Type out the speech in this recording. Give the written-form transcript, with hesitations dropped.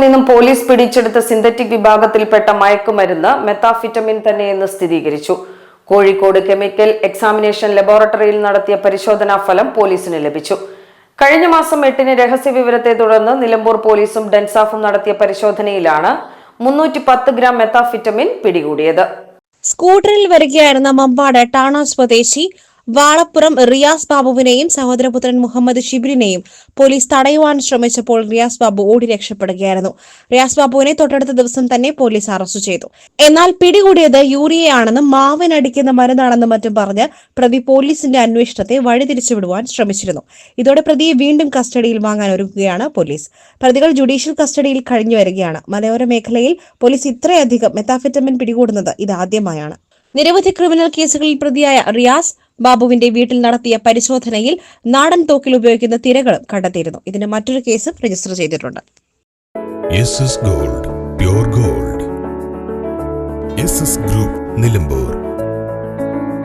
നിന്നും പോലീസ് പിടിച്ചെടുത്ത സിന്തറ്റിക് വിഭാഗത്തിൽപ്പെട്ട മയക്കുമരുന്ന് മെത്താഫിറ്റമിൻ തന്നെയെന്ന് സ്ഥിരീകരിച്ചു. കോഴിക്കോട് കെമിക്കൽ എക്സാമിനേഷൻ ലബോറട്ടറിയിൽ നടത്തിയ പരിശോധനാ ഫലം പോലീസിന് ലഭിച്ചു. കഴിഞ്ഞ മാസം 8-ന് രഹസ്യവിവരത്തെ തുടർന്ന് നിലമ്പൂർ പോലീസും ഡെൻസാഫും നടത്തിയ പരിശോധനയിലാണ് 310 ഗ്രാം മെത്താഫിറ്റമിൻ പിടികൂടിയത്. സ്കൂട്ടറിൽ വരികയായിരുന്ന മമ്പാട് ടാണ സ്വദേശി വാളപ്പുറം റിയാസ് ബാബുവിനെയും സഹോദരപുത്രൻ മുഹമ്മദ് ഷിബിരിനെയും പോലീസ് തടയുവാൻ ശ്രമിച്ചപ്പോൾ റിയാസ് ബാബു ഓടി രക്ഷപ്പെടുകയായിരുന്നു. റിയാസ് ബാബുവിനെ തൊട്ടടുത്ത ദിവസം തന്നെ പോലീസ് അറസ്റ്റ് ചെയ്തു. എന്നാൽ പിടികൂടിയത് യൂറിയയാണെന്നും മാവനടിക്കുന്ന മരുന്നാണെന്നും മറ്റും പറഞ്ഞ് പ്രതി പോലീസിന്റെ അന്വേഷണത്തെ വഴിതിരിച്ചുവിടുവാൻ ശ്രമിച്ചിരുന്നു. ഇതോടെ പ്രതിയെ വീണ്ടും കസ്റ്റഡിയിൽ വാങ്ങാൻ ഒരുങ്ങുകയാണ് പോലീസ്. പ്രതികൾ ജുഡീഷ്യൽ കസ്റ്റഡിയിൽ കഴിഞ്ഞു വരികയാണ്. മലയോര മേഖലയിൽ പോലീസ് ഇത്രയധികം മെത്താഫെറ്റമിൻ പിടികൂടുന്നത് ഇതാദ്യമായാണ്. നിരവധി ക്രിമിനൽ കേസുകളിൽ പ്രതിയായ റിയാസ് ബാബുവിന്റെ വീട്ടിൽ നടത്തിയ പരിശോധനയിൽ നാടൻ തോക്കിൽ ഉപയോഗിക്കുന്ന തിരകളും കണ്ടെത്തിയിരുന്നു. ഇതിന് മറ്റൊരു കേസും രജിസ്റ്റർ ചെയ്തിട്ടുണ്ട്. Gold pure gold group Nilambur.